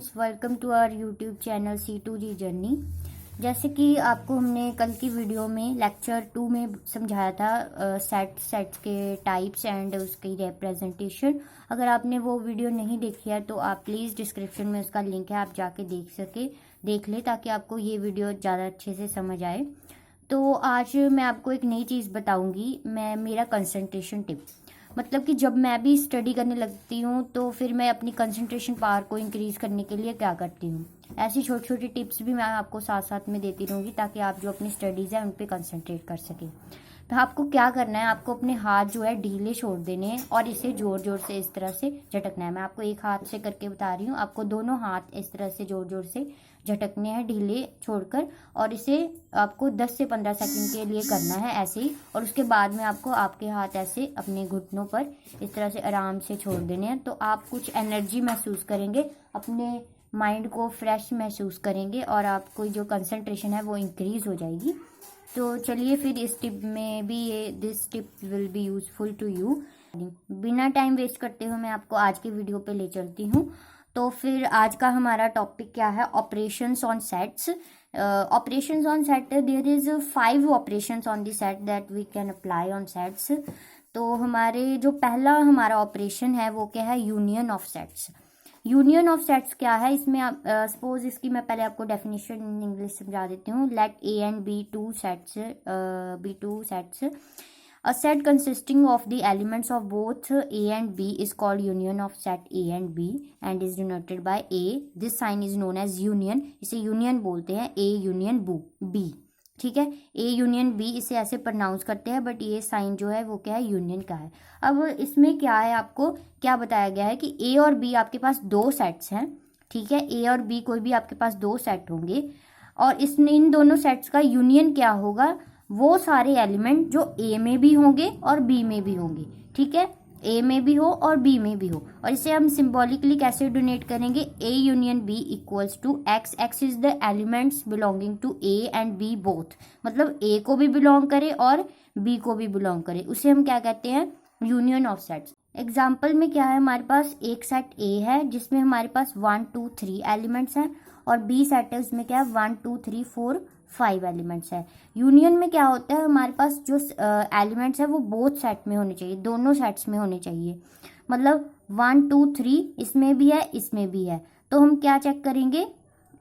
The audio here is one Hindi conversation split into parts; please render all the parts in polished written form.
Friends, welcome to our YouTube channel C2G journey. जैसे कि आपको हमने कल की वीडियो में लेक्चर 2 में समझाया था सेट्स के टाइप्स एंड उसकी रिप्रेजेंटेशन। अगर आपने वो वीडियो नहीं देखी है तो आप प्लीज़ डिस्क्रिप्शन में उसका लिंक है, आप जाके देख लें ताकि आपको ये वीडियो ज़्यादा अच्छे से समझ आए। तो आज मैं आपको एक नई चीज़ बताऊंगी, मेरा कंसंट्रेशन टिप। मतलब कि जब मैं भी स्टडी करने लगती हूँ तो फिर मैं अपनी कंसंट्रेशन पावर को इंक्रीज़ करने के लिए क्या करती हूँ, ऐसी छोटी छोटी टिप्स भी मैं आपको साथ साथ में देती रहूँगी ताकि आप जो अपनी स्टडीज़ है उन पर कंसंट्रेट कर सकें। तो आपको क्या करना है, आपको अपने हाथ जो है ढीले छोड़ देने हैं और इसे ज़ोर ज़ोर से इस तरह से झटकना है। मैं आपको एक हाथ से करके बता रही हूँ, आपको दोनों हाथ इस तरह से ज़ोर ज़ोर से झटकने हैं ढीले छोड़कर, और इसे आपको 10 से 15 सेकंड के लिए करना है ऐसे ही। और उसके बाद में आपको आपके हाथ ऐसे अपने घुटनों पर इस तरह से आराम से छोड़ देने हैं। तो आप कुछ एनर्जी महसूस करेंगे, अपने माइंड को फ्रेश महसूस करेंगे और आपको जो कंसंट्रेशन है वो इंक्रीज़ हो जाएगी। तो चलिए फिर इस टिप में भी this tip will be useful to you. बिना टाइम वेस्ट करते हुए मैं आपको आज के वीडियो पे ले चलती हूँ। तो फिर आज का हमारा टॉपिक क्या है, operations on sets. Operations on set, there is 5 operations on the set that we can apply on sets. तो हमारे जो पहला हमारा ऑपरेशन है वो क्या है, union of sets. Union of sets क्या है, इसमें आप सपोज इसकी मैं पहले आपको डेफिनेशन इन इंग्लिश समझा देती हूँ। Let A and B two sets A set consisting of the elements of both A and B is called union of set A and B and is denoted by A. This sign is known as union. इसे यूनियन बोलते हैं, A union B। ठीक है, A यूनियन B इसे ऐसे प्रोनाउंस करते हैं, बट ये साइन जो है वो क्या है, यूनियन का है। अब इसमें क्या है, आपको क्या बताया गया है कि A और B आपके पास 2 सेट्स हैं। ठीक है, A और B कोई भी आपके पास 2 सेट होंगे और इन दोनों सेट्स का यूनियन क्या होगा, वो सारे एलिमेंट जो ए में भी होंगे और बी में भी होंगे। ठीक है, ए में भी हो और बी में भी हो, और इसे हम सिंबॉलिकली कैसे डोनेट करेंगे, A union B equals to X. X is the elements belonging to A and B both, मतलब ए को भी बिलोंग करे और बी को भी बिलोंग करे, उसे हम क्या कहते हैं, यूनियन ऑफ सेट्स। एग्जाम्पल में क्या है, हमारे पास एक सेट ए है जिसमें हमारे पास 1 2 3 एलिमेंट्स हैं, और बी सेट है उसमें क्या है 1 2 3 4 5 एलिमेंट्स है। यूनियन में क्या होता है, हमारे पास जो एलिमेंट्स है वो बोथ सेट में होने चाहिए, दोनों सेट्स में होने चाहिए। मतलब 1 2 3 इसमें भी है इसमें भी है, तो हम क्या चेक करेंगे,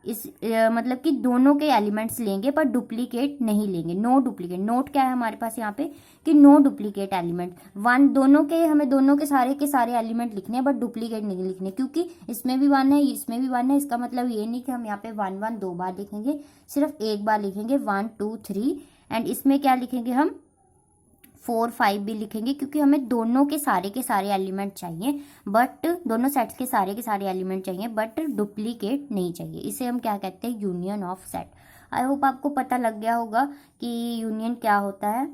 इस मतलब कि दोनों के एलिमेंट्स लेंगे पर डुप्लीकेट नहीं लेंगे, नो डुप्लीकेट। नोट क्या है हमारे पास यहाँ पे कि नो डुप्लीकेट एलिमेंट। हमें दोनों के सारे एलिमेंट लिखने हैं बट डुप्लीकेट नहीं लिखने, क्योंकि इसमें भी 1 है इसमें भी 1 है। इसका मतलब ये नहीं कि हम यहाँ पे 1 1 2 बार लिखेंगे, सिर्फ एक बार लिखेंगे 1 2 3। एंड इसमें क्या लिखेंगे हम 4 5 भी लिखेंगे, क्योंकि हमें दोनों के सारे एलिमेंट चाहिए, बट दोनों सेट्स के सारे एलिमेंट चाहिए बट डुप्लीकेट नहीं चाहिए। इसे हम क्या कहते हैं, union of set. I hope आपको पता लग गया होगा कि यूनियन क्या होता है।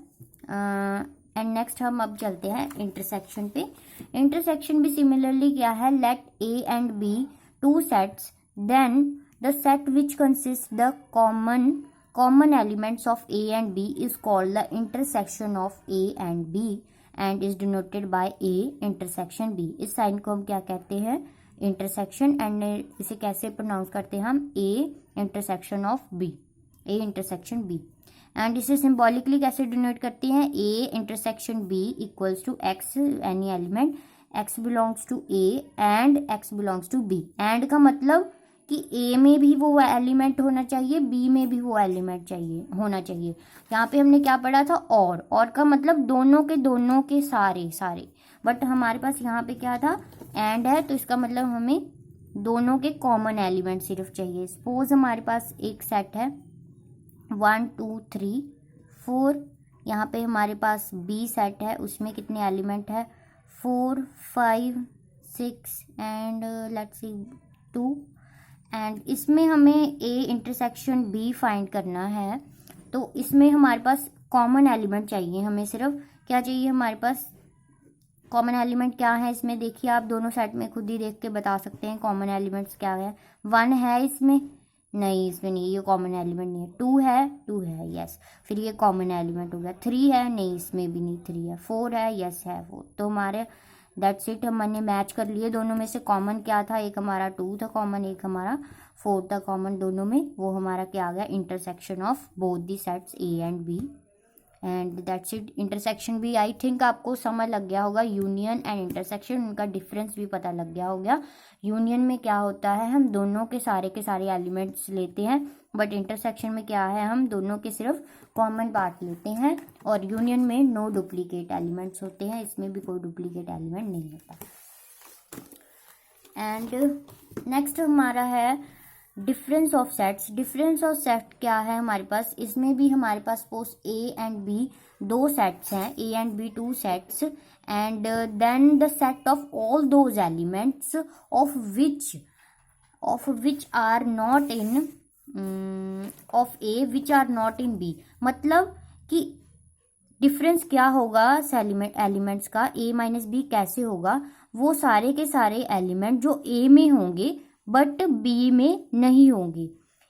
एंड नेक्स्ट हम अब चलते हैं इंटरसेक्शन पे। इंटरसेक्शन भी सिमिलरली क्या है, let A and B 2 sets, then the set which consist the common elements of A and B is called the intersection of A and B and is denoted by A intersection B। इस साइन को हम क्या कहते हैं, इंटरसेक्शन। एंड इसे कैसे प्रोनाउंस करते हैं हम, A intersection of B, A intersection B। And इसे सिंबॉलिकली कैसे डिनोट करते हैं, A intersection B equals to X, any element X belongs to A and X belongs to B। And का मतलब कि ए में भी वो एलिमेंट होना चाहिए, बी में भी वो एलिमेंट होना चाहिए। यहाँ पे हमने क्या पढ़ा था, और का मतलब दोनों के सारे, बट हमारे पास यहाँ पे क्या था, एंड है, तो इसका मतलब हमें दोनों के कॉमन एलिमेंट सिर्फ चाहिए। सपोज हमारे पास एक सेट है 1 2 3 4, यहाँ पे हमारे पास बी सेट है, उसमें कितने एलिमेंट है 4 5 6 एंड लेट्स सी 2। एंड इसमें हमें ए इंटरसेक्शन बी फाइंड करना है, तो इसमें हमारे पास कॉमन एलिमेंट चाहिए। हमें सिर्फ क्या चाहिए, हमारे पास कॉमन एलिमेंट क्या है इसमें, देखिए आप दोनों सेट में खुद ही देख के बता सकते हैं कॉमन एलिमेंट्स क्या है। 1 है इसमें, नहीं इसमें नहीं, ये कॉमन एलिमेंट नहीं है। 2 है यस, फिर ये कॉमन एलिमेंट हो गया। 3 है, नहीं इसमें भी नहीं 3 है। 4 है, यस है 4। तो हमारे दैट्स इट, हमने मैच कर लिए दोनों में से। कॉमन क्या था, एक हमारा 2 था कॉमन, एक हमारा 4 था कॉमन दोनों में, वो हमारा क्या आ गया, intersection of both the sets A and B, and that's it. Intersection भी आई थिंक आपको समझ लग गया होगा, यूनियन एंड इंटरसेक्शन उनका डिफरेंस भी पता लग गया होगा। यूनियन में क्या होता है, हम दोनों के सारे एलिमेंट्स लेते हैं, बट इंटरसेक्शन में क्या है, हम दोनों के सिर्फ कॉमन पार्ट लेते हैं, और यूनियन में नो डुप्लीकेट एलिमेंट्स होते हैं, इसमें भी कोई डुप्लीकेट एलिमेंट नहीं होता। एंड नेक्स्ट हमारा है difference of sets. Difference of set क्या है हमारे पास, इसमें भी हमारे पास suppose A and B 2 sets हैं, A and B 2 sets, and then the set of all those elements of which are not in of A which are not in B. मतलब कि डिफरेंस क्या होगा एलिमेंट्स का, ए माइनस बी कैसे होगा, वो सारे के सारे एलिमेंट जो ए में होंगे बट बी में नहीं होंगे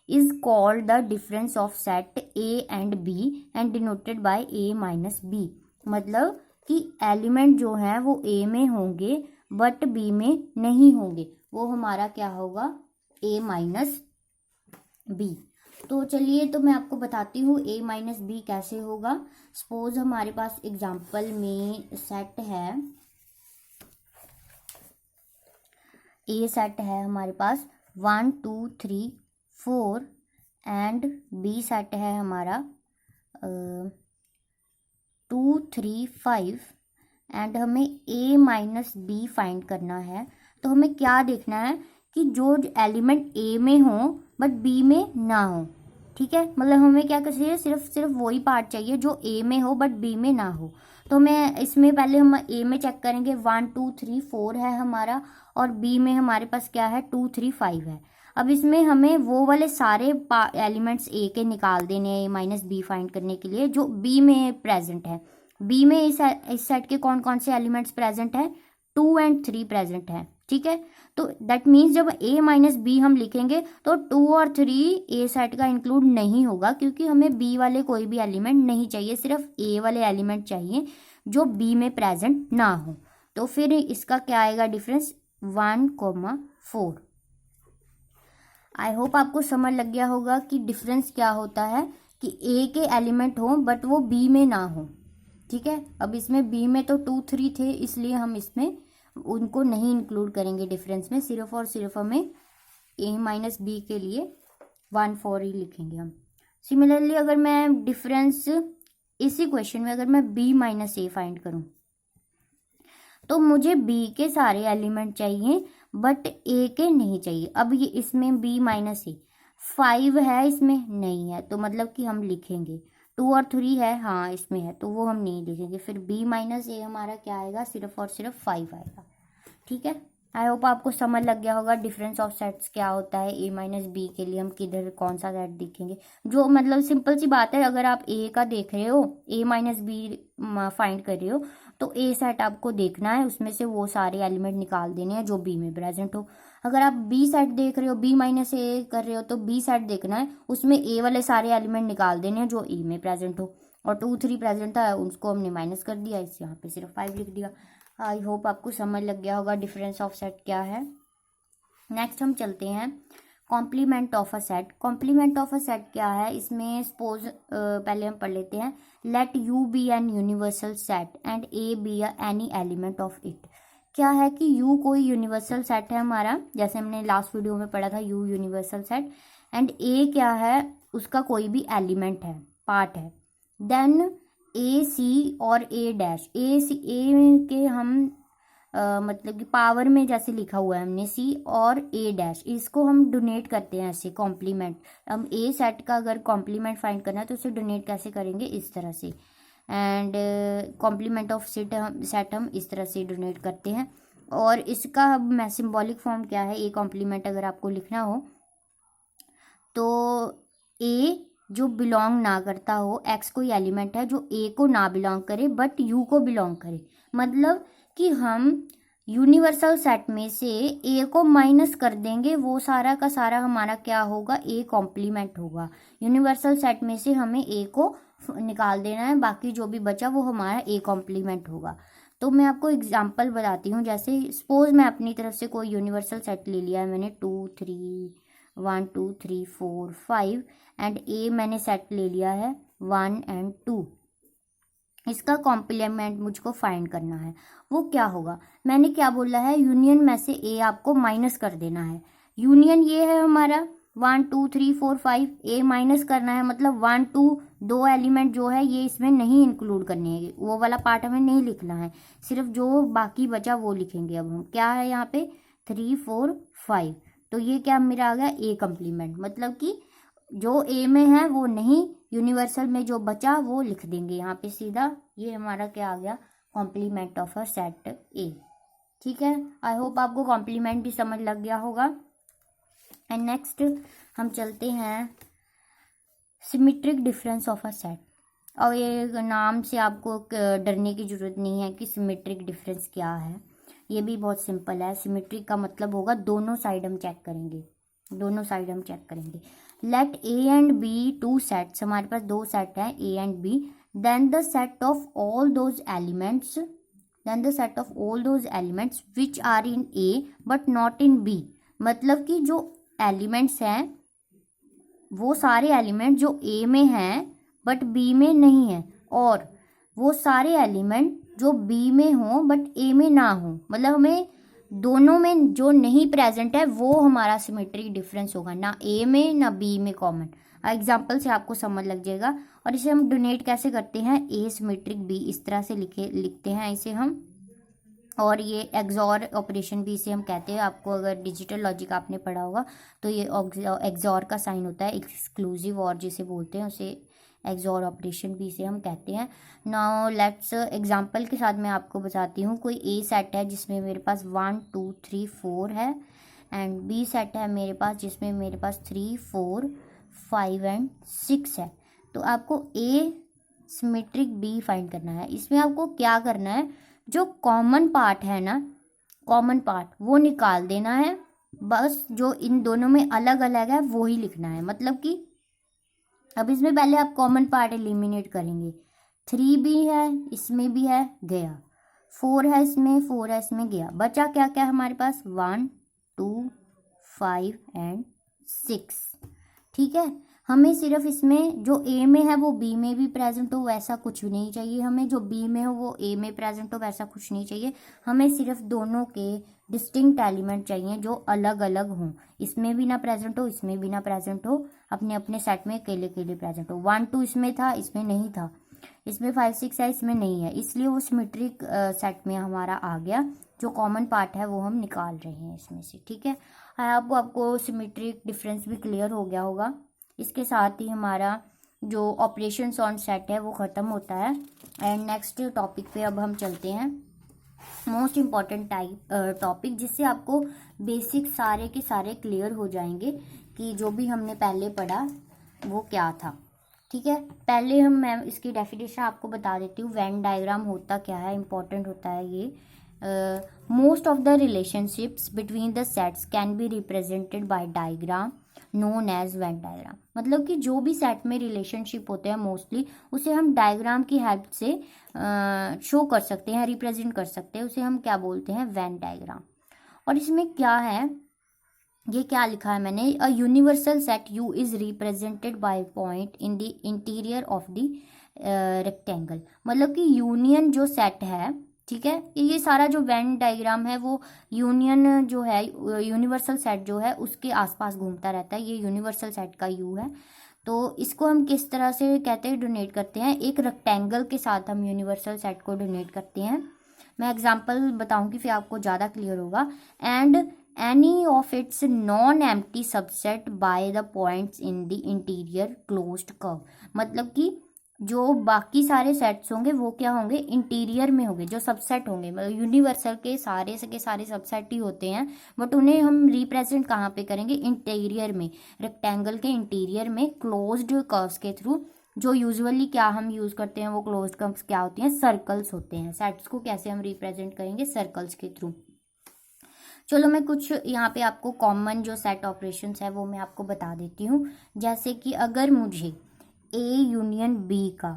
is called the difference of set A and B and denoted by A minus B. मतलब कि एलिमेंट जो हैं वो ए में होंगे बट बी में नहीं होंगे, वो हमारा क्या होगा, ए माइनस बी। तो चलिए, तो मैं आपको बताती हूँ ए माइनस बी कैसे होगा। सपोज हमारे पास एग्जांपल में सेट है, ए सेट है हमारे पास 1 2 3 4 एंड बी सेट है हमारा 2 3 5 एंड हमें ए माइनस बी फाइंड करना है। तो हमें क्या देखना है कि जो एलिमेंट ए में हो बट बी में ना हो, ठीक है। मतलब हमें क्या चाहिए, सिर्फ वही पार्ट चाहिए जो ए में हो बट बी में ना हो। तो मैं इसमें पहले हम ए में चेक करेंगे, 1 2 3 4 है हमारा, और बी में हमारे पास क्या है, 2 3 5 है। अब इसमें हमें वो वाले सारे एलिमेंट्स ए के निकाल देने हैं, ए माइनस बी फाइंड करने के लिए जो बी में प्रेजेंट है। बी में इस सेट के कौन कौन से एलिमेंट्स प्रेजेंट है, 2 एंड 3 प्रेजेंट है, ठीक है। तो दैट मीन्स जब ए माइनस बी हम लिखेंगे तो 2 और 3 ए सेट का इंक्लूड नहीं होगा, क्योंकि हमें बी वाले कोई भी एलिमेंट नहीं चाहिए, सिर्फ ए वाले एलिमेंट चाहिए जो बी में प्रेजेंट ना हो। तो फिर इसका क्या आएगा डिफरेंस, 1,4। आई होप आपको समझ लग गया होगा कि डिफरेंस क्या होता है, कि ए के एलिमेंट हो बट वो बी में ना हो, ठीक है। अब इसमें बी में तो 2 3 थे, इसलिए हम इसमें उनको नहीं इंक्लूड करेंगे डिफरेंस में, सिर्फ और सिर्फ हमें ए माइनस बी के लिए 1,4 ही लिखेंगे हम। सिमिलरली अगर मैं डिफरेंस इसी क्वेश्चन में अगर मैं बी माइनस ए फाइंड करूं, तो मुझे बी के सारे एलिमेंट चाहिए बट ए के नहीं चाहिए। अब ये इसमें बी माइनस ए 5 है, इसमें नहीं है, तो मतलब कि हम लिखेंगे 2 और 3 है, हाँ इसमें है, तो वो हम नहीं लिखेंगे। फिर बी माइनस ए हमारा क्या आएगा, सिर्फ और सिर्फ 5 आएगा, ठीक है। आई होप आपको समझ लग गया होगा डिफरेंस ऑफ सेट्स क्या होता है। ए माइनस बी के लिए हम किधर कौन सा सेट देखेंगे, जो मतलब सिंपल सी बात है, अगर आप ए का देख रहे हो, ए माइनस बी फाइंड कर रहे हो, तो ए सेट आपको देखना है, उसमें से वो सारे एलिमेंट निकाल देने हैं जो बी में प्रेजेंट हो। अगर आप बी सेट देख रहे हो, बी माइनस ए कर रहे हो, तो बी सेट देखना है, उसमें ए वाले सारे एलिमेंट निकाल देने हैं जो ए में प्रेजेंट हो। और 2 3 प्रेजेंट था, उसको हमने माइनस कर दिया, इस यहाँ पे सिर्फ 5 लिख दिया। आई होप आपको समझ लग गया होगा डिफरेंस ऑफ सेट क्या है। नेक्स्ट हम चलते हैं complement of a set. Complement of a set क्या है, इसमें सपोज पहले हम पढ़ लेते हैं, let U be an universal set and A be any element of it. क्या है कि यू कोई यूनिवर्सल सेट है हमारा, जैसे हमने लास्ट वीडियो में पढ़ा था, यू यूनिवर्सल सेट, एंड ए क्या है, उसका कोई भी एलिमेंट है, पार्ट है। देन ए सी और ए डैश, ए सी ए के हम मतलब कि पावर में जैसे लिखा हुआ है हमने सी और ए डैश, इसको हम डोनेट करते हैं ऐसे कॉम्प्लीमेंट। हम ए सेट का अगर कॉम्प्लीमेंट फाइंड करना है तो उसे डोनेट कैसे करेंगे, इस तरह से। एंड कॉम्प्लीमेंट ऑफ सेट हम इस तरह से डोनेट करते हैं। और इसका मैं सिंबॉलिक फॉर्म क्या है, ए कॉम्प्लीमेंट अगर आपको लिखना हो तो ए जो बिलोंग ना करता हो, एक्स कोई एलिमेंट है जो ए को ना बिलोंग करे बट यू को बिलोंग करे, मतलब कि हम यूनिवर्सल सेट में से ए को माइनस कर देंगे, वो सारा का सारा हमारा क्या होगा, ए कॉम्प्लीमेंट होगा। यूनिवर्सल सेट में से हमें ए को निकाल देना है, बाकी जो भी बचा वो हमारा ए कॉम्प्लीमेंट होगा। तो मैं आपको एग्जांपल बताती हूँ। जैसे सपोज मैं अपनी तरफ से कोई यूनिवर्सल सेट ले लिया है मैंने 1 2 3 4 5 एंड ए मैंने सेट ले लिया है 1 एंड 2। इसका कॉम्प्लीमेंट मुझको फाइंड करना है। वो क्या होगा, मैंने क्या बोला है, यूनियन में से ए आपको माइनस कर देना है। यूनियन ये है हमारा 1 2 3 4 5, ए माइनस करना है, मतलब 1 2 दो एलिमेंट जो है ये इसमें नहीं इंक्लूड करने हैं, वो वाला पार्ट हमें नहीं लिखना है, सिर्फ जो बाकी बचा वो लिखेंगे। अब हम क्या है यहाँ पे 3 4 5, तो ये क्या मेरा आ गया ए कम्प्लीमेंट, मतलब कि जो ए में है वो नहीं, यूनिवर्सल में जो बचा वो लिख देंगे यहाँ पे सीधा। ये हमारा क्या आ गया, complement of a set A. ठीक है, आई होप आपको कॉम्प्लीमेंट भी समझ लग गया होगा। एंड नेक्स्ट हम चलते हैं symmetric difference of a set. और ये नाम से आपको डरने की जरूरत नहीं है कि सिमेट्रिक डिफरेंस क्या है, ये भी बहुत सिंपल है। सिमेट्रिक का मतलब होगा दोनों साइड हम चेक करेंगे, दोनों साइड हम चेक करेंगे। Let A and B two sets, हमारे पास दो सेट है A and B, then the set of all those elements, then the set of all those elements which are in A but not in B. मतलब कि जो एलिमेंट्स हैं वो सारे एलिमेंट जो ए में हैं बट बी में नहीं है, और वो सारे एलिमेंट जो बी में हों बट ए में ना हो, मतलब हमें दोनों में जो नहीं प्रेजेंट है वो हमारा सिमेट्रिक डिफरेंस होगा, ना ए में ना बी में कॉमन। एग्जाम्पल से आपको समझ लग जाएगा। और इसे हम डोनेट कैसे करते हैं, ए सिमेट्रिक बी, इस तरह से लिखते हैं इसे हम। और ये एक्सॉर ऑपरेशन भी इसे हम कहते हैं। आपको अगर डिजिटल लॉजिक आपने पढ़ा होगा तो ये एक्सॉर का साइन होता है, एक्सक्लूसिव और जिसे बोलते हैं उसे एक्सॉर ऑपरेशन भी इसे हम कहते हैं। नाउ लेट्स एग्जांपल के साथ मैं आपको बताती हूँ। कोई ए सेट है जिसमें मेरे पास 1 2 3 4 है, एंड बी सेट है मेरे पास जिसमें मेरे पास 3 4 5 एंड 6 है। तो आपको ए सिमेट्रिक बी फाइंड करना है। इसमें आपको क्या करना है, जो कॉमन पार्ट है ना, कॉमन पार्ट वो निकाल देना है, बस जो इन दोनों में अलग अलग है वो ही लिखना है। मतलब कि अब इसमें पहले आप कॉमन पार्ट एलिमिनेट करेंगे। 3 भी है, इसमें भी है, गया। 4 है इसमें, 4 है इसमें, गया। बचा क्या क्या हमारे पास 1 2 5 एंड 6। ठीक है, हमें सिर्फ इसमें जो ए में है वो बी में भी प्रेजेंट हो वैसा कुछ भी नहीं चाहिए हमें, जो बी में हो वो ए में प्रेजेंट हो वैसा कुछ नहीं चाहिए हमें। सिर्फ दोनों के डिस्टिंक्ट एलिमेंट चाहिए जो अलग अलग हों, इसमें भी ना प्रेजेंट हो इसमें भी ना प्रेजेंट हो, अपने अपने सेट में अकेले अकेले प्रेजेंट हो। 1 2 इसमें था इसमें नहीं था, इसमें 5 6 है इसमें नहीं है, इसलिए वो सिमेट्रिक सेट में हमारा आ गया। जो कॉमन पार्ट है वो हम निकाल रहे हैं इसमें से। ठीक है, आपको सिमेट्रिक डिफरेंस भी क्लियर हो गया होगा। इसके साथ ही हमारा जो ऑपरेशंस ऑन सेट है वो ख़त्म होता है। एंड नेक्स्ट टॉपिक पे अब हम चलते हैं, मोस्ट इम्पॉर्टेंट टॉपिक, जिससे आपको बेसिक सारे के सारे क्लियर हो जाएंगे कि जो भी हमने पहले पढ़ा वो क्या था। ठीक है, पहले मैं इसकी डेफिनेशन आपको बता देती हूँ। वेन डायग्राम होता क्या है, इम्पॉर्टेंट होता है ये। Most of the relationships between the sets can be represented by diagram known as Venn diagram. मतलब कि जो भी सेट में रिलेशनशिप होते हैं मोस्टली उसे हम डायग्राम की हेल्प से शो कर सकते हैं, रिप्रेजेंट कर सकते हैं, उसे हम क्या बोलते हैं, वेन डायग्राम। और इसमें क्या है, ये क्या लिखा है मैंने, a universal set you is represented by point in the interior of the rectangle. मतलब कि यूनियन जो सेट है, ठीक है, ये सारा जो वेन डायग्राम है वो यूनियन जो है, यूनिवर्सल सेट जो है उसके आसपास घूमता रहता है। ये यूनिवर्सल सेट का यू है। तो इसको हम किस तरह से कहते हैं, डोनेट करते हैं, एक रेक्टेंगल के साथ हम यूनिवर्सल सेट को डोनेट करते हैं। मैं एग्जांपल बताऊंगी फिर आपको ज़्यादा क्लियर होगा। And any of its non empty subset by the points in the interior closed curve. मतलब कि जो बाकी सारे सेट्स होंगे वो क्या होंगे, इंटीरियर में होंगे, जो सबसेट होंगे, मतलब यूनिवर्सल के सारे सबसेट ही होते हैं, बट उन्हें हम रिप्रेजेंट कहाँ पे करेंगे, इंटीरियर में, रेक्टेंगल के इंटीरियर में क्लोज्ड कर्व्स के थ्रू। जो यूजुअली क्या हम यूज करते हैं, वो क्लोज्ड कर्व्स क्या होती हैं, सर्कल्स होते हैं। सेट्स को कैसे हम रिप्रेजेंट करेंगे, सर्कल्स के थ्रू। चलो मैं कुछ यहाँ पे आपको कॉमन जो सेट ऑपरेशंस है वो मैं आपको बता देती हूँ। जैसे कि अगर मुझे ए यूनियन बी का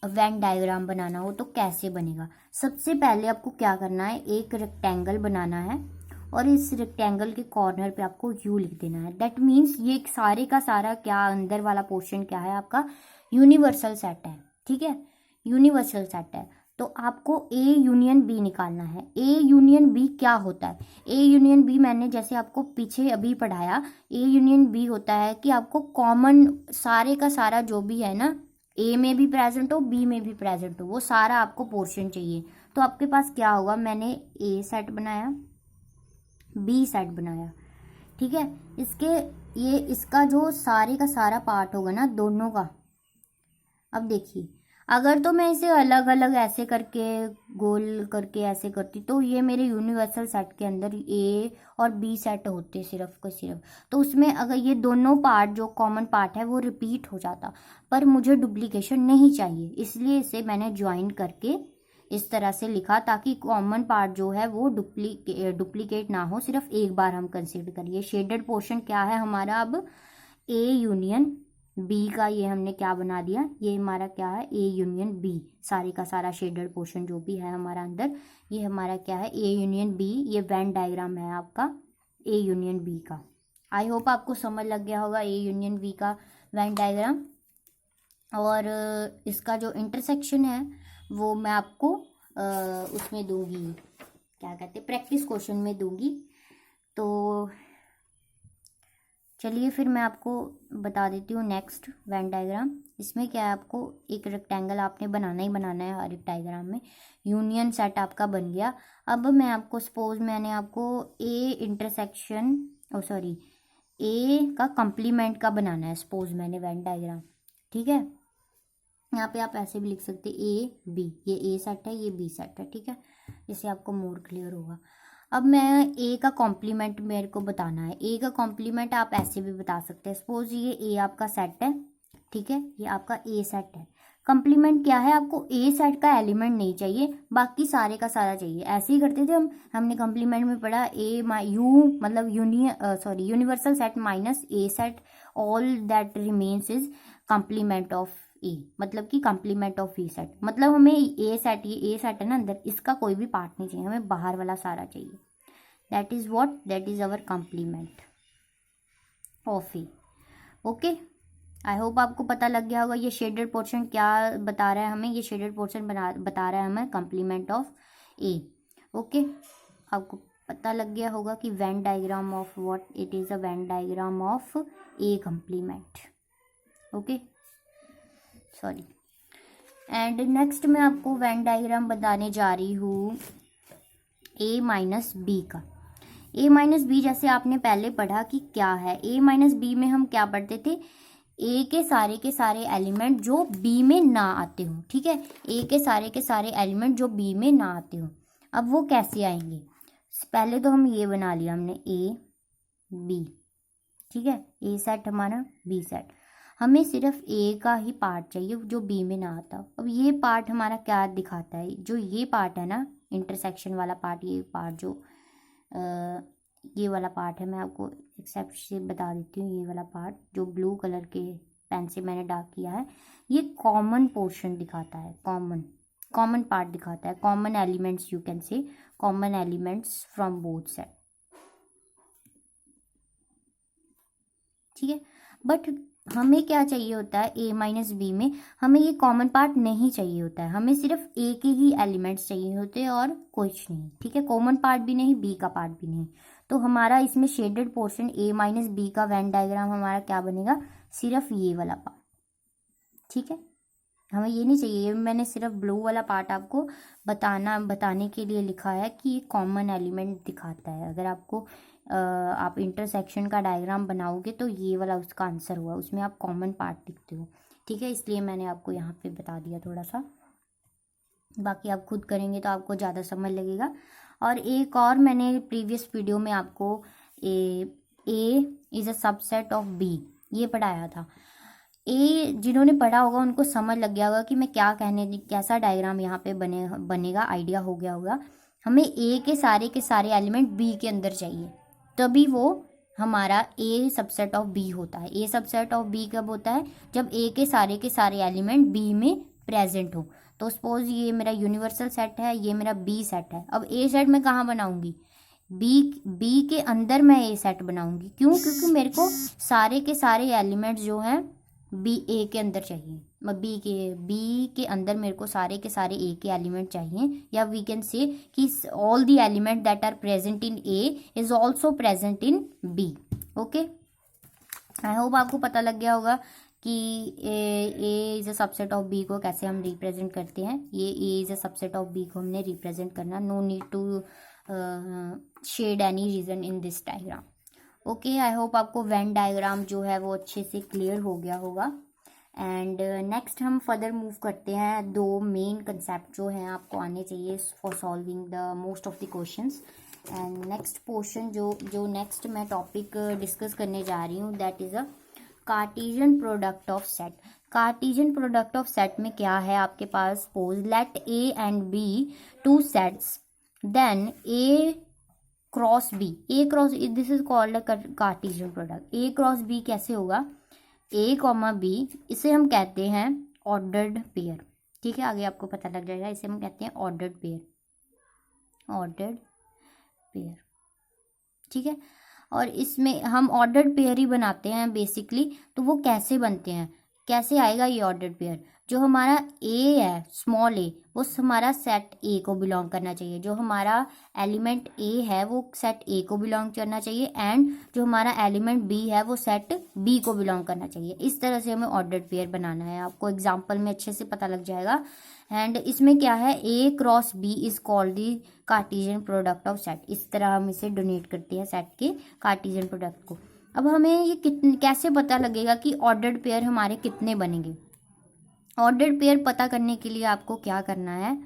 वेन डायग्राम बनाना हो तो कैसे बनेगा। सबसे पहले आपको क्या करना है, एक रेक्टेंगल बनाना है और इस रेक्टेंगल के कॉर्नर पे आपको यू लिख देना है। दैट मीन्स ये सारे का सारा क्या, अंदर वाला पोर्शन क्या है आपका, यूनिवर्सल सेट है। ठीक है, यूनिवर्सल सेट है। तो आपको ए यूनियन बी निकालना है। ए यूनियन बी क्या होता है, ए यूनियन बी मैंने जैसे आपको पीछे अभी पढ़ाया, ए यूनियन बी होता है कि आपको कॉमन सारे का सारा जो भी है ना, ए में भी प्रेजेंट हो बी में भी प्रेजेंट हो, वो सारा आपको पोर्शन चाहिए। तो आपके पास क्या होगा, मैंने ए सेट बनाया, बी सेट बनाया। ठीक है, इसके ये इसका जो सारे का सारा पार्ट होगा ना दोनों का, अब देखिए अगर तो मैं इसे अलग अलग ऐसे करके गोल करके ऐसे करती तो ये मेरे यूनिवर्सल सेट के अंदर ए और बी सेट होते सिर्फ को सिर्फ। तो उसमें अगर ये दोनों पार्ट जो कॉमन पार्ट है वो रिपीट हो जाता, पर मुझे डुप्लीकेशन नहीं चाहिए, इसलिए इसे मैंने ज्वाइन करके इस तरह से लिखा ताकि कॉमन पार्ट जो है वो डुप्लीकेट ना हो, सिर्फ एक बार हम कंसीडर करिए। शेडेड पोर्शन क्या है हमारा, अब ए यूनियन बी का ये हमने क्या बना दिया, ये हमारा क्या है, ए यूनियन बी। सारे का सारा शेडेड पोर्शन जो भी है हमारा अंदर, ये हमारा क्या है, ए यूनियन बी। ये वेन डायग्राम है आपका ए यूनियन बी का। आई होप आपको समझ लग गया होगा ए यूनियन बी का वेन डायग्राम। और इसका जो इंटरसेक्शन है वो मैं आपको उसमें दूंगी, क्या कहते हैं, प्रैक्टिस क्वेश्चन में दूंगी। तो चलिए फिर मैं आपको बता देती हूँ नेक्स्ट वेन डायग्राम। इसमें क्या है, आपको एक रेक्टेंगल आपने बनाना ही बनाना है हर एक डायग्राम में। यूनियन सेट आपका बन गया। अब मैं आपको सपोज मैंने आपको ए इंटरसेक्शन सॉरी ए का कंप्लीमेंट का बनाना है, सपोज मैंने वेन डायग्राम। ठीक है, यहाँ पे आप ऐसे भी लिख सकते ए बी, ये ए सेट है ये बी सेट है। ठीक है, इससे आपको मोर क्लियर होगा। अब मैं ए का कॉम्प्लीमेंट मेरे को बताना है। ए का कॉम्प्लीमेंट आप ऐसे भी बता सकते हैं, सपोज ये ए आपका सेट है, ठीक है, ये आपका ए सेट है। कॉम्प्लीमेंट क्या है, आपको ए सेट का एलिमेंट नहीं चाहिए, बाकी सारे का सारा चाहिए। ऐसे ही करते थे हमने कॉम्प्लीमेंट में पढ़ा ए यू मतलब universal set minus A set, all that remains is complement of A, मतलब कि कॉम्प्लीमेंट ऑफ ई सेट। मतलब हमें ए सेट, ये ए सेट है ना अंदर, इसका कोई भी पार्ट नहीं चाहिए, हमें बाहर वाला सारा चाहिए। That is what, that is our complement of A. Okay, I hope आपको पता लग गया होगा ये शेडेड पोर्शन क्या बता रहा है हमें। ये शेडेड पोर्शन बता रहा है हमें कॉम्प्लीमेंट ऑफ ए। ओके, आपको पता लग गया होगा कि Venn diagram of what, it is a Venn diagram of A complement. Okay, sorry. And next मैं आपको वेन डायग्राम बताने जा रही हूँ ए माइनस बी का। ए माइनस बी जैसे आपने पहले पढ़ा कि क्या है, ए माइनस बी में हम क्या पढ़ते थे, ए के सारे एलिमेंट जो बी में ना आते हो। ठीक है, ए के सारे एलिमेंट जो बी में ना आते हो, अब वो कैसे आएंगे। पहले तो हम ये बना लिया हमने ए बी। ठीक है, ए सेट हमारा बी सेट, हमें सिर्फ ए का ही पार्ट चाहिए जो बी में ना आता। अब ये पार्ट हमारा क्या दिखाता है, जो ये पार्ट है ना इंटरसेक्शन वाला पार्ट, ये पार्ट जो ये वाला पार्ट है, मैं आपको एक्सेप्ट से बता देती हूँ। ये वाला पार्ट जो ब्लू कलर के पेन से मैंने डार्क किया है, ये कॉमन पोर्शन दिखाता है, कॉमन पार्ट दिखाता है, common elements, you can say common elements from both side. ठीक है, बट हमें क्या चाहिए होता है, ए माइनस बी में हमें ये कॉमन पार्ट नहीं चाहिए होता है, हमें सिर्फ ए के ही एलिमेंट्स चाहिए होते हैं और कुछ नहीं। ठीक है, कॉमन पार्ट भी नहीं, बी का पार्ट भी नहीं। तो हमारा इसमें शेडेड पोर्शन ए माइनस बी का वेन डायग्राम हमारा क्या बनेगा, सिर्फ ये वाला पार्ट। ठीक है, हमें ये नहीं चाहिए, मैंने सिर्फ ब्लू वाला पार्ट आपको बताने के लिए लिखा है कि ये कॉमन एलिमेंट दिखाता है। अगर आपको आप इंटरसेक्शन का डायग्राम बनाओगे तो ये वाला उसका आंसर हुआ, उसमें आप कॉमन पार्ट दिखते हो। ठीक है, इसलिए मैंने आपको यहाँ पे बता दिया थोड़ा सा, बाकी आप खुद करेंगे तो आपको ज़्यादा समझ लगेगा। और एक और मैंने प्रीवियस वीडियो में आपको A is a subset of B ये पढ़ाया था। ए जिन्होंने पढ़ा होगा उनको समझ लग गया होगा कि मैं क्या कैसा डायग्राम यहाँ पे बनेगा, आइडिया हो गया होगा। हमें ए के सारे एलिमेंट बी के अंदर चाहिए, तभी वो हमारा ए सबसेट ऑफ बी होता है। ए सबसेट ऑफ बी कब होता है, जब ए के सारे एलिमेंट बी में प्रेजेंट हो। तो सपोज ये मेरा यूनिवर्सल सेट है, ये मेरा बी सेट है। अब ए सेट मैं कहाँ बनाऊंगी, बी के अंदर मैं ए सेट बनाऊंगी। क्यों? क्योंकि मेरे को सारे के सारे एलिमेंट्स जो हैं बी ए के अंदर चाहिए। बी के अंदर मेरे को सारे के सारे ए के एलिमेंट चाहिए, या वी कैन से कि all the element that are present in A is also present in B. Okay, I hope आपको पता लग गया होगा कि A is a subset of B को कैसे हम रिप्रेजेंट करते हैं। ये A is a subset of B को हमने रिप्रेजेंट करना, no need to shade any region in this diagram. Okay, I hope आपको वेन डायग्राम जो है वो अच्छे से क्लियर हो गया होगा। एंड नेक्स्ट हम फर्दर मूव करते हैं। दो मेन कंसेप्ट जो हैं आपको आने चाहिए for solving the most of the questions. And next portion जो नेक्स्ट मैं टॉपिक डिस्कस करने जा रही हूँ that is a Cartesian product of set. Cartesian product of set में क्या है आपके पास, suppose let A and B two sets, then A cross B, A cross, this is called a Cartesian product. A cross B कैसे होगा, ए कॉमा बी, इसे हम कहते हैं ऑर्डर्ड पेयर। ठीक है, आगे आपको पता लग जाएगा, इसे हम कहते हैं ऑर्डर्ड पेयर, ऑर्डर्ड पेयर। ठीक है, और इसमें हम ऑर्डर्ड पेयर ही बनाते हैं बेसिकली। तो वो कैसे बनते हैं, कैसे आएगा ये ऑर्डर्ड पेयर, जो हमारा ए है स्मॉल ए, वो हमारा सेट ए को बिलोंग करना चाहिए। जो हमारा एलिमेंट ए है वो सेट ए को बिलोंग करना चाहिए, एंड जो हमारा एलिमेंट बी है वो सेट बी को बिलोंग करना चाहिए। इस तरह से हमें ऑर्डर्ड पेयर बनाना है, आपको एग्जाम्पल में अच्छे से पता लग जाएगा। एंड इसमें क्या है, A cross B is called the Cartesian product of set. इस तरह हम इसे डोनेट करते हैं सेट के कार्टेशियन प्रोडक्ट को। अब हमें ये कैसे पता लगेगा कि ऑर्डर्ड पेयर हमारे कितने बनेंगे। ऑर्डर्ड पेयर पता करने के लिए आपको क्या करना है,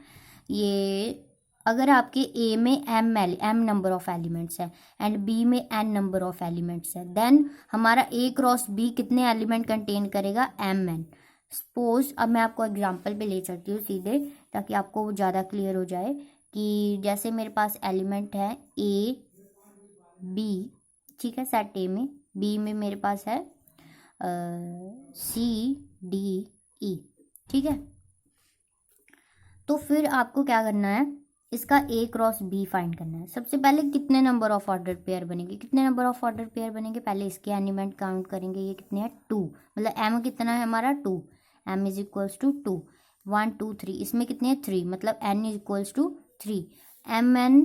ये अगर आपके ए में एम नंबर ऑफ एलिमेंट्स है एंड बी में एन नंबर ऑफ एलिमेंट्स है, देन हमारा ए क्रॉस बी कितने एलिमेंट कंटेन करेगा, एम एन। सपोज अब मैं आपको एग्जांपल पे ले चलती हूँ सीधे, ताकि आपको ज़्यादा क्लियर हो जाए कि जैसे मेरे पास एलिमेंट है ए बी, ठीक है, सेट ए में, बी में मेरे पास है सी डी ई। ठीक है, तो फिर आपको क्या करना है, इसका ए क्रॉस बी फाइंड करना है। सबसे पहले कितने नंबर ऑफ ऑर्डर पेयर बनेंगे, कितने नंबर ऑफ ऑर्डर पेयर बनेंगे, पहले इसके एलिमेंट काउंट करेंगे। ये कितने हैं, 2, मतलब एम कितना है हमारा 2, एम इज इक्वल्स टू 2, 1 2 3, इसमें कितने हैं 3, मतलब n is equals to 3। M N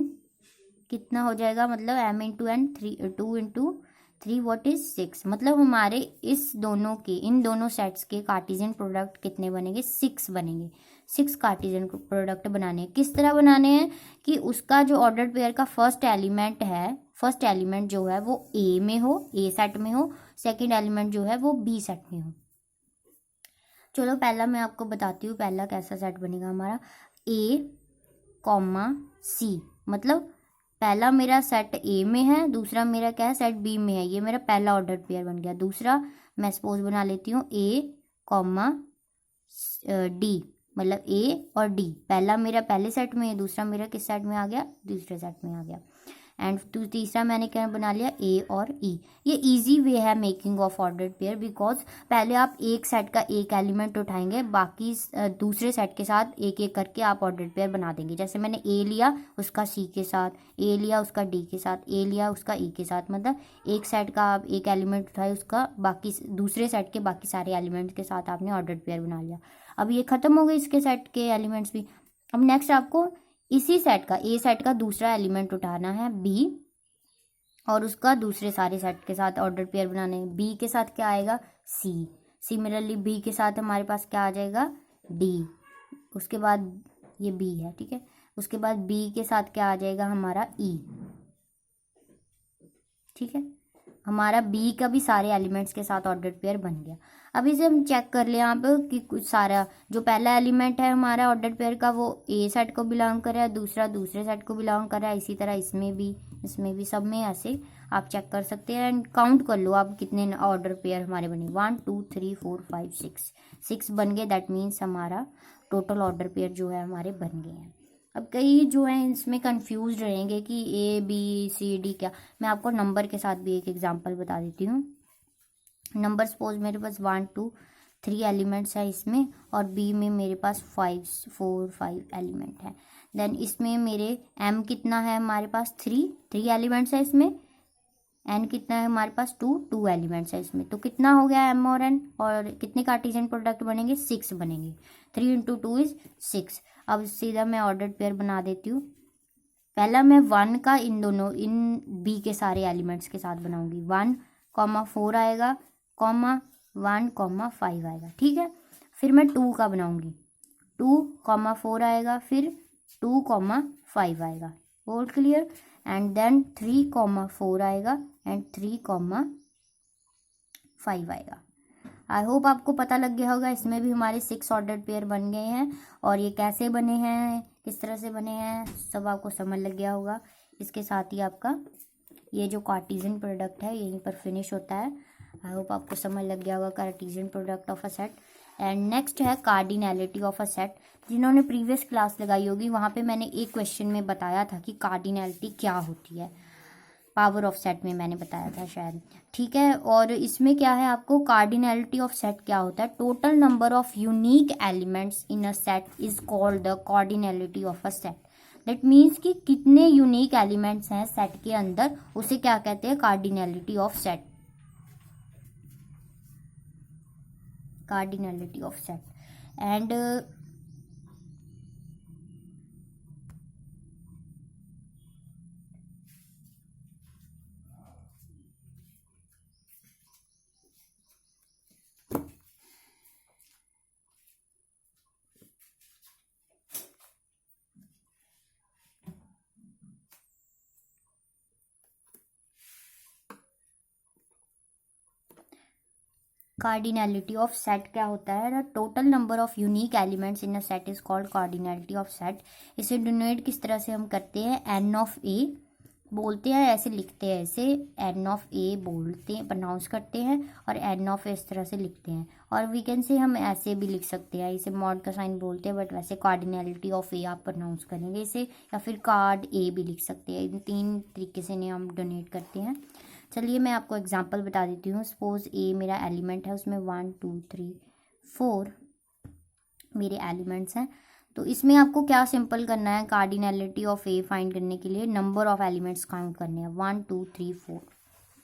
कितना हो जाएगा, मतलब M into N 3, 2 into 3 what is 6, मतलब हमारे इस दोनों के, इन दोनों सेट्स के कार्टेशियन प्रोडक्ट कितने बनेंगे, 6 बनेंगे। 6 कार्टेशियन प्रोडक्ट बनाने हैं। किस तरह बनाने हैं कि उसका जो ऑर्डर्ड पेयर का फर्स्ट एलिमेंट है, फर्स्ट एलिमेंट जो है वो ए में हो, ए सेट में हो, सेकंड एलिमेंट जो है वो बी सेट में हो। चलो पहला मैं आपको बताती हूँ, पहला कैसा सेट बनेगा हमारा, ए कॉमा सी, मतलब पहला मेरा सेट ए में है, दूसरा मेरा क्या है, सेट बी में है। ये मेरा पहला ऑर्डर पेयर बन गया। दूसरा मैं सपोज बना लेती हूँ ए कॉमा डी, मतलब ए और डी, पहला मेरा पहले सेट में है, दूसरा मेरा किस सेट में आ गया, दूसरे सेट में आ गया। एंड तीसरा मैंने क्या बना लिया, ए और ई। ये इजी वे है making of ordered pair, because पहले आप एक सेट का एक एलिमेंट उठाएंगे, बाकी दूसरे सेट के साथ एक एक करके आप ऑर्डर्ड पेयर बना देंगे। जैसे मैंने ए लिया उसका सी के साथ, ए लिया उसका डी के साथ, ए लिया उसका ई के साथ, मतलब एक सेट का आप एक एलिमेंट उठाए, उसका बाकी दूसरे सेट के बाकी सारे एलिमेंट्स के साथ आपने ऑर्डर्ड पेयर बना लिया। अब ये खत्म हो गए इसके सेट के एलिमेंट्स भी। अब नेक्स्ट आपको इसी सेट का, ए सेट का दूसरा एलिमेंट उठाना है बी, और उसका दूसरे सारे सेट के साथ ऑर्डर पेयर बनाने हैं। बी के साथ क्या आएगा, सी, सिमिलरली बी के साथ हमारे पास क्या आ जाएगा, डी, उसके बाद ये बी है, ठीक है, उसके बाद बी के साथ क्या आ जाएगा हमारा ई। ठीक है, हमारा बी का भी सारे एलिमेंट्स के साथ ऑर्डर पेयर बन गया। अब इसे हम चेक कर ले यहाँ पे कि कुछ सारा जो पहला एलिमेंट है हमारा ऑर्डर पेयर का वो ए सेट को बिलोंग कर रहा है, दूसरा दूसरे सेट को बिलोंग कर रहा है। इसी तरह इसमें भी सब में ऐसे आप चेक कर सकते हैं। एंड काउंट कर लो आप कितने ऑर्डर पेयर हमारे बने, 1 2 3 4 5 6 बन गए। दैट मीन्स हमारा टोटल ऑर्डर पेयर जो है हमारे बन गए हैं। अब कई जो है इसमें कंफ्यूज रहेंगे कि ए बी सी डी क्या। मैं आपको नंबर के साथ भी एक एग्जांपल बता देती हूँ। नंबर सपोज मेरे पास 1 2 3 एलिमेंट्स है इसमें, और बी में मेरे पास 5 एलिमेंट है। देन इसमें मेरे एम कितना है हमारे पास 3 एलिमेंट्स है इसमें, एन कितना है हमारे पास 2 एलिमेंट्स है इसमें। तो कितना हो गया एम और एन, और कितने कार्टेशियन प्रोडक्ट बनेंगे 6 बनेंगे। 3 × 2 इज 6। अब सीधा मैं ऑर्डर्ड पेयर बना देती हूँ। पहला मैं 1 का इन बी के सारे एलिमेंट्स के साथ बनाऊंगी। 1,4 आएगा, 1,5 आएगा, ठीक है। फिर मैं 2 का बनाऊंगी, 2,4 आएगा, फिर 2,5 आएगा। All clear. एंड देन 3,4 आएगा एंड 3,5 आएगा। आई होप आपको पता लग गया होगा। इसमें भी हमारे 6 ऑर्डर्ड पेयर बन गए हैं, और ये कैसे बने हैं, किस तरह से बने हैं, सब आपको समझ लग गया होगा। इसके साथ ही आपका ये जो कार्टेशियन प्रोडक्ट है यहीं पर फिनिश होता है। आई होप आपको समझ लग गया होगा Cartesian product of a set. And next है कार्डिनैलिटी ऑफ अ सेट। जिन्होंने प्रीवियस क्लास लगाई होगी वहाँ पे मैंने एक क्वेश्चन में बताया था कि कार्डिनैलिटी क्या होती है, पावर ऑफ सेट में मैंने बताया था शायद, ठीक है। और इसमें क्या है, आपको कार्डिनैलिटी ऑफ सेट क्या होता है, total number of unique elements in a set is called the cardinality of a set. That means कि कितने यूनिक एलिमेंट्स हैं सेट के अंदर, उसे क्या कहते हैं, cardinality of set. Cardinality of set. And cardinality of set क्या होता है, the total number of unique elements in a set is called cardinality of set. इसे डिनोट किस तरह से हम करते हैं, एन ऑफ ए बोलते हैं, ऐसे लिखते हैं, ऐसे एन ऑफ ए बोलते हैं, प्रोनाउंस करते हैं, और एन ऑफ ए इस तरह से लिखते हैं। और वी कैन से हम ऐसे भी लिख सकते हैं, इसे मॉड का साइन बोलते हैं, बट वैसे कार्डिनैलिटी ऑफ ए आप प्रोनाउंस करेंगे इसे, या फिर कार्ड ए भी लिख सकते हैं। इन 3 तरीके से हम डोनेट करते हैं। चलिए मैं आपको एग्जांपल बता देती हूँ। सपोज ए मेरा एलिमेंट है, उसमें 1 2 3 4 मेरे एलिमेंट्स हैं। तो इसमें आपको क्या सिंपल करना है, कार्डिनैलिटी ऑफ ए फाइंड करने के लिए नंबर ऑफ एलिमेंट्स काउंट करने हैं। 1 2 3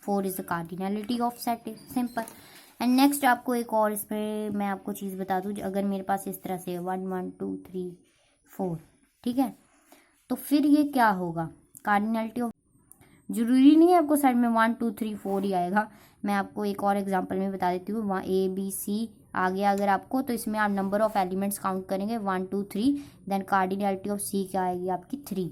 4 is the cardinality of set, simple. And next आपको एक और इसमें मैं आपको चीज़ बता दूँ, अगर मेरे पास इस तरह से 1 1 2 3 4, ठीक है, तो फिर ये क्या होगा, कार्डिनैलिटी ऑफ, जरूरी नहीं है आपको साइड में 1 2 3 4 ही आएगा। मैं आपको एक और एग्जांपल में बता देती हूँ। वहाँ ए बी सी आ गया अगर आपको, तो इसमें आप नंबर ऑफ एलिमेंट्स काउंट करेंगे 1 2 3, देन कार्डिनैलिटी ऑफ सी क्या आएगी आपकी 3।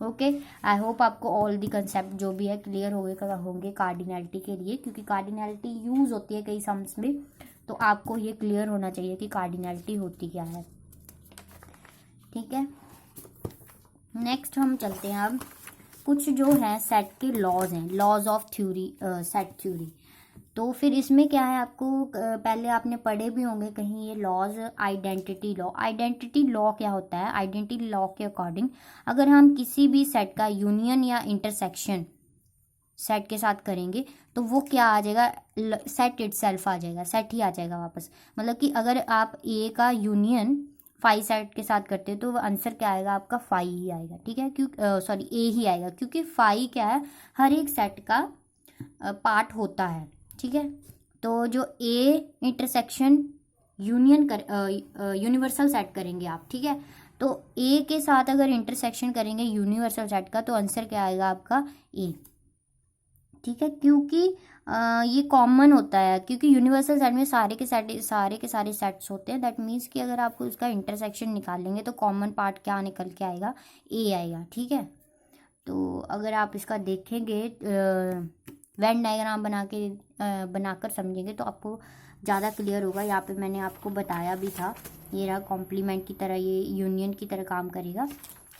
ओके, आई होप आपको ऑल दी कंसेप्ट जो भी है क्लियर होंगे कार्डिनैलिटी के लिए, क्योंकि कार्डिनैलिटी यूज होती है कई सम्स में, तो आपको ये क्लियर होना चाहिए कि कार्डिनैलिटी होती क्या है, ठीक है। नेक्स्ट हम चलते हैं अब कुछ जो है सेट के लॉज हैं, laws of theory, set theory. तो फिर इसमें क्या है, आपको पहले आपने पढ़े भी होंगे कहीं ये laws, identity law. Identity law क्या होता है, आइडेंटिटी लॉ के अकॉर्डिंग अगर हम किसी भी सेट का यूनियन या इंटरसेक्शन सेट के साथ करेंगे तो वो क्या आ जाएगा, सेट इटसेल्फ आ जाएगा, सेट ही आ जाएगा वापस। मतलब कि अगर आप ए का यूनियन 5 सेट के साथ करते हैं तो आंसर क्या आएगा आपका 5 ही आएगा, ठीक है, सॉरी ए ही आएगा, क्योंकि 5 क्या है, हर एक सेट का पार्ट होता है, ठीक है। तो जो A intersection union universal set करेंगे आप, ठीक है, तो ए के साथ अगर इंटरसेक्शन करेंगे यूनिवर्सल सेट का तो आंसर क्या आएगा आपका ए, ठीक है, क्योंकि ये कॉमन होता है, क्योंकि यूनिवर्सल सेट में सारे के सारे सेट्स होते हैं। दैट मीन्स कि अगर आपको उसका इंटरसेक्शन निकालेंगे तो कॉमन पार्ट क्या निकल के आएगा, ए आएगा, ठीक है। तो अगर आप इसका देखेंगे वेन डायग्राम बनाकर समझेंगे तो आपको ज़्यादा क्लियर होगा। यहाँ पे मैंने आपको बताया भी था, ये रहा कॉम्प्लीमेंट की तरह, ये यूनियन की तरह काम करेगा,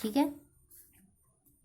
ठीक है।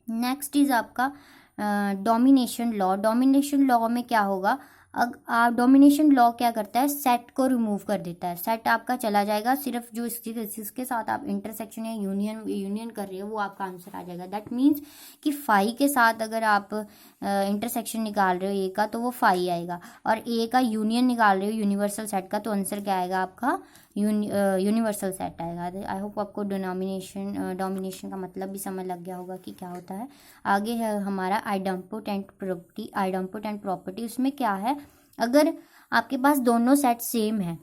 नेक्स्ट इज आपका डोमिनेशन लॉ। डोमिनेशन लॉ में क्या होगा, डोमिनेशन लॉ क्या करता है, सेट को रिमूव कर देता है, सेट आपका चला जाएगा, सिर्फ जो इसके साथ आप इंटरसेक्शन या यूनियन कर रहे हो वो आपका आंसर आ जाएगा। दैट मीन्स कि फाई के साथ अगर आप इंटरसेक्शन निकाल रहे हो ए का तो वो फाई आएगा, और ए का यूनियन निकाल रहे हो यूनिवर्सल सेट का तो आंसर क्या आएगा आपका यूनिवर्सल सेट आएगा। आई होप आपको डोमिनेशन का मतलब भी समझ लग गया होगा कि क्या होता है। आगे है हमारा आइडेम्पोटेंट प्रॉपर्टी। उसमें क्या है, अगर आपके पास दोनों सेट सेम है,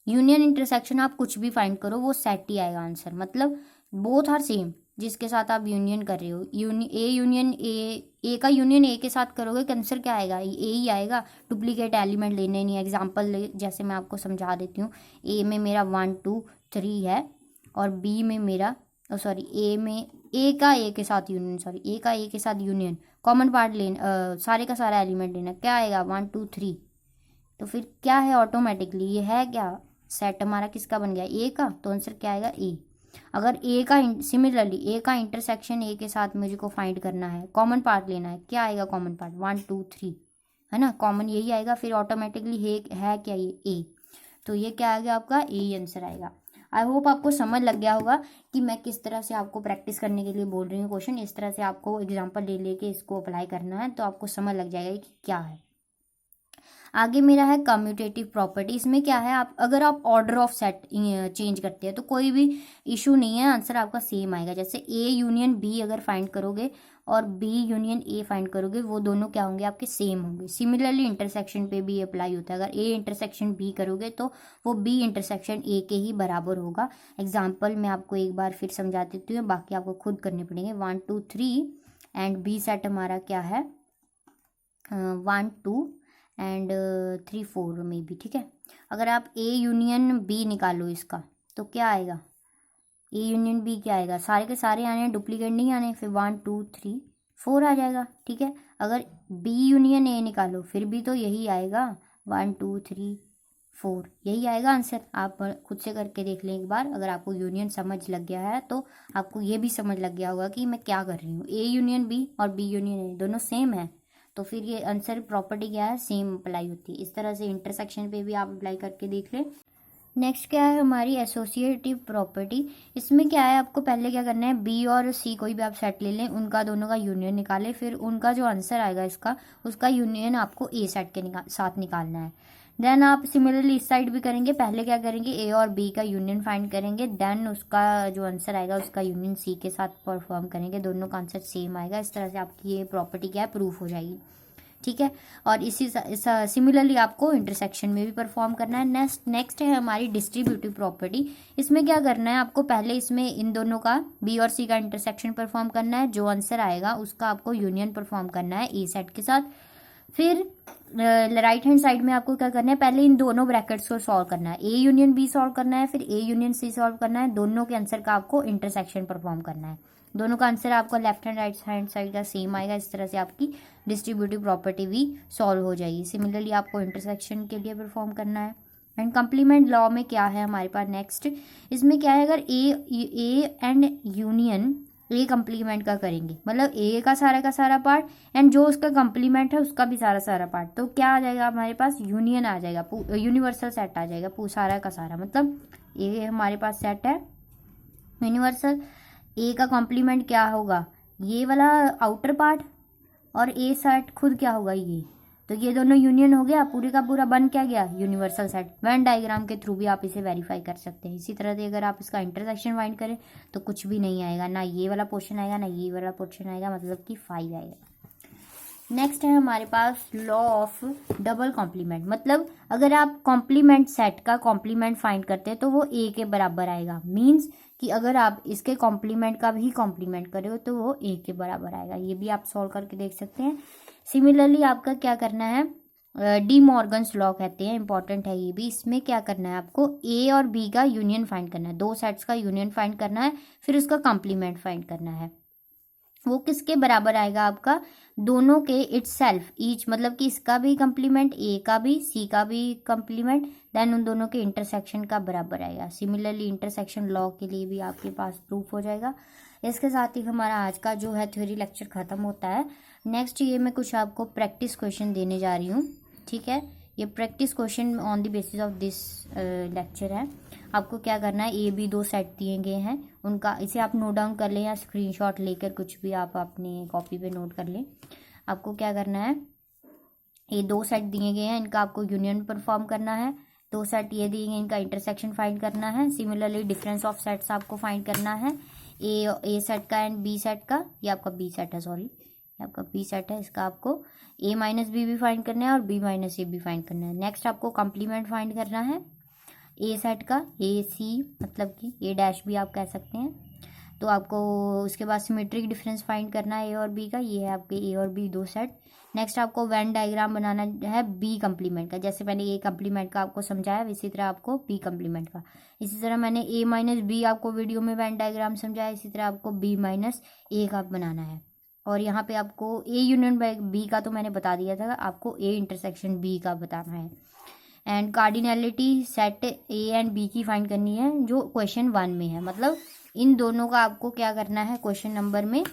यूनियन इंटरसेक्शन आप कुछ भी फाइंड करो वो सेट ही आएगा आंसर, मतलब बोथ आर सेम, जिसके साथ आप यूनियन कर रहे हो, ए का यूनियन ए के साथ करोगे तो आंसर क्या आएगा, ए ही आएगा। डुप्लीकेट एलिमेंट लेने नहीं। एग्जांपल जैसे मैं आपको समझा देती हूँ, ए में मेरा 1 2 3 है और बी में मेरा ए का ए के साथ यूनियन कॉमन पार्ट लेना, सारे का सारा एलिमेंट लेना, क्या आएगा 1 2 3। तो फिर क्या है, ऑटोमेटिकली ये है क्या, सेट हमारा किसका बन गया, ए का, तो आंसर क्या आएगा ए। अगर सिमिलरली ए का इंटरसेक्शन ए के साथ मुझे को फाइंड करना है, कॉमन पार्ट लेना है, क्या आएगा कॉमन पार्ट 1 2 3, है ना, कॉमन यही आएगा, फिर ऑटोमेटिकली है क्या ये ए, तो ये क्या आएगा आपका ए आंसर आएगा। आई होप आपको समझ लग गया होगा कि मैं किस तरह से आपको प्रैक्टिस करने के लिए बोल रही हूँ क्वेश्चन, इस तरह से आपको एग्जाम्पल ले लेके इसको अप्लाई करना है तो आपको समझ लग जाएगा कि क्या है। आगे मेरा है कम्यूटेटिव प्रॉपर्टी। इसमें क्या है, अगर आप ऑर्डर ऑफ सेट चेंज करते हैं तो कोई भी इशू नहीं है, आंसर आपका सेम आएगा। जैसे ए यूनियन बी अगर फाइंड करोगे और बी यूनियन ए फाइंड करोगे, वो दोनों क्या होंगे आपके सेम होंगे। सिमिलरली इंटरसेक्शन पे भी अप्लाई होता है, अगर ए इंटरसेक्शन बी करोगे तो वो बी इंटरसेक्शन ए के ही बराबर होगा। एग्जाम्पल मैं आपको एक बार फिर समझा देती हूँ, बाकी आपको खुद करने पड़ेंगे। 1 2 3 एंड बी सेट हमारा क्या है 1 2 एंड 3 4 में भी, ठीक है। अगर आप ए यूनियन बी निकालो इसका तो क्या आएगा, ए यूनियन बी क्या आएगा, सारे के सारे आने हैं, डुप्लीकेट नहीं आने, फिर 1 2 3 4 आ जाएगा, ठीक है। अगर बी यूनियन ए निकालो फिर भी तो यही आएगा 1 2 3 4, यही आएगा आंसर। आप खुद से करके देख लें एक बार, अगर आपको यूनियन समझ लग गया है तो आपको ये भी समझ लग गया होगा कि मैं क्या कर रही हूँ। ए यूनियन बी और बी यूनियन ए दोनों सेम है, तो फिर ये आंसर प्रॉपर्टी क्या है, सेम अप्लाई होती है। इस तरह से इंटरसेक्शन पे भी आप अप्लाई करके देख लें। नेक्स्ट क्या है हमारी एसोसिएटिव प्रॉपर्टी। इसमें क्या है, आपको पहले क्या करना है, बी और सी कोई भी आप सेट ले लें, उनका दोनों का यूनियन निकालें, फिर उनका जो आंसर आएगा इसका, उसका यूनियन आपको ए सेट के साथ निकालना है। देन आप सिमिलरली इस साइड भी करेंगे, पहले क्या करेंगे, ए और बी का यूनियन फाइंड करेंगे, देन उसका जो आंसर आएगा उसका यूनियन सी के साथ परफॉर्म करेंगे, दोनों का आंसर सेम आएगा। इस तरह से आपकी ये प्रॉपर्टी क्या है, प्रूफ हो जाएगी, ठीक है। और इसी सिमिलरली आपको इंटरसेक्शन में भी परफॉर्म करना है। नेक्स्ट है हमारी डिस्ट्रीब्यूटिव प्रॉपर्टी। इसमें क्या करना है, आपको पहले इसमें इन दोनों का बी और सी का इंटरसेक्शन परफॉर्म करना है, जो आंसर आएगा उसका आपको यूनियन परफॉर्म करना है ए सेट के साथ। फिर राइट हैंड साइड में आपको क्या करना है, पहले इन दोनों ब्रैकेट्स को सॉल्व करना है, ए यूनियन बी सॉल्व करना है, फिर ए यूनियन सी सॉल्व करना है, दोनों के आंसर का आपको इंटरसेक्शन परफॉर्म करना है। दोनों का आंसर आपको left hand right hand side का सेम आएगा। इस तरह से आपकी डिस्ट्रीब्यूटिव प्रॉपर्टी भी सॉल्व हो जाएगी। सिमिलरली आपको इंटरसेक्शन के लिए परफॉर्म करना है। एंड कंप्लीमेंट लॉ में क्या है हमारे पास नेक्स्ट, इसमें क्या है, अगर A and union A complement का करेंगे, मतलब ए का सारा पार्ट एंड जो उसका कंप्लीमेंट है उसका भी सारा पार्ट, तो क्या आ जाएगा हमारे पास, यूनियन आ जाएगा, यूनिवर्सल सेट आ जाएगा सारा का सारा। मतलब ए हमारे पास सेट है यूनिवर्सल, ए का कॉम्प्लीमेंट क्या होगा, ये वाला आउटर पार्ट, और ए सेट खुद क्या होगा ये, तो ये दोनों यूनियन हो गया, पूरे का पूरा बन क्या गया, यूनिवर्सल सेट। वेन डायग्राम के थ्रू भी आप इसे वेरीफाई कर सकते हैं। इसी तरह से अगर आप इसका इंटरसेक्शन फाइंड करें तो कुछ भी नहीं आएगा, ना ये वाला पोर्शन आएगा ना ये वाला पोर्शन आएगा, मतलब कि 5 आएगा। नेक्स्ट है हमारे पास लॉ ऑफ डबल कॉम्प्लीमेंट। मतलब अगर आप कॉम्प्लीमेंट सेट का कॉम्प्लीमेंट फाइंड करते हैं तो वो ए के बराबर आएगा। मीन्स कि अगर आप इसके कॉम्प्लीमेंट का भी कॉम्प्लीमेंट करे हो तो वो ए के बराबर आएगा। ये भी आप सॉल्व करके देख सकते हैं। सिमिलरली आपका क्या करना है, डी मॉर्गन्स लॉ कहते हैं, इंपॉर्टेंट है ये भी। इसमें क्या करना है, आपको ए और बी का यूनियन फाइंड करना है, दो सेट्स का यूनियन फाइंड करना है, फिर उसका कॉम्प्लीमेंट फाइंड करना है। वो किसके बराबर आएगा, आपका दोनों के इटसेल्फ ईच, मतलब कि इसका भी कंप्लीमेंट, ए का भी, सी का भी कंप्लीमेंट, देन उन दोनों के इंटरसेक्शन का बराबर आएगा। सिमिलरली इंटरसेक्शन लॉ के लिए भी आपके पास प्रूफ हो जाएगा। इसके साथ ही हमारा आज का जो है थ्योरी लेक्चर खत्म होता है। नेक्स्ट ये मैं कुछ आपको प्रैक्टिस क्वेश्चन देने जा रही हूँ। ठीक है, ये practice question on the basis of this lecture है। आपको क्या करना है, ए बी दो सेट दिए गए हैं, उनका इसे आप नोट डाउन कर लें या स्क्रीनशॉट लेकर कुछ भी आप अपनी कॉपी पे नोट कर लें। आपको क्या करना है, ये दो सेट दिए गए हैं, इनका आपको यूनियन परफॉर्म करना है। दो सेट ये दिए गए, इनका इंटरसेक्शन फाइंड करना है। सिमिलरली डिफरेंस ऑफ सेट्स आपको फाइंड करना है, ए सेट का एंड बी सेट का। ये आपका बी सेट है, सॉरी, ये आपका बी सेट है, इसका आपको ए माइनस बी भी फाइंड करना है और बी माइनस ए भी फाइंड करना है। नेक्स्ट आपको कॉम्प्लीमेंट फाइंड करना है ए सेट का, ए सी मतलब कि ए डैश भी आप कह सकते हैं। तो आपको उसके बाद सिमेट्रिक डिफरेंस फाइंड करना है ए और बी का। ये है आपके ए और बी दो सेट। नेक्स्ट आपको वेन डायग्राम बनाना है बी कम्प्लीमेंट का। जैसे मैंने ए कम्प्लीमेंट का आपको समझाया, इसी तरह आपको बी कम्प्लीमेंट का। इसी तरह मैंने ए माइनस बी आपको वीडियो में वेन डायग्राम समझाया, इसी तरह आपको बी माइनस ए का बनाना है। और यहाँ पे आपको ए यूनियन बी का तो मैंने बता दिया था, आपको ए इंटरसेक्शन बी का बताना है। And cardinality set A and B की फाइंड करनी है, जो क्वेश्चन 1 में है। मतलब इन दोनों का आपको क्या करना है, क्वेश्चन नंबर में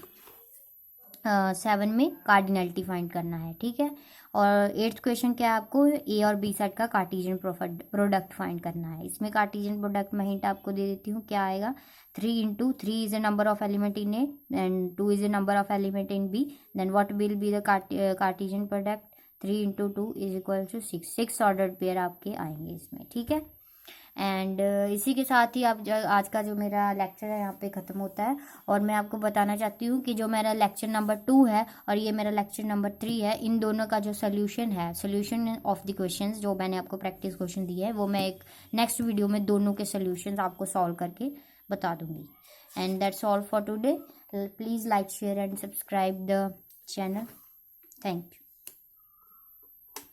7 में कार्डिनैलिटी फाइंड करना है, ठीक है। और 8th क्वेश्चन क्या है, आपको ए और बी सेट का कार्टेशियन प्रोडक्ट फाइंड करना है। इसमें कार्टेशियन प्रोडक्ट में हिंट आपको दे देती हूँ, क्या आएगा, 3 into 3 is a number of element in A and 2 is a number of element in B, then what will be the Cartesian product, 3 into 2 is equal to 6 ordered pair आपके आएंगे इसमें, ठीक है। एंड इसी के साथ ही आप आज का जो मेरा लेक्चर है यहाँ पे ख़त्म होता है। और मैं आपको बताना चाहती हूँ कि जो मेरा लेक्चर नंबर 2 है और ये मेरा लेक्चर नंबर 3 है, इन दोनों का जो सोल्यूशन है, सोल्यूशन ऑफ द क्वेश्चंस जो मैंने आपको प्रैक्टिस क्वेश्चन दिए है, वो मैं एक नेक्स्ट वीडियो में दोनों के सोल्यूशन आपको सॉल्व करके बता दूंगी। And that's all for today. Please like share and subscribe the channel. Thank you.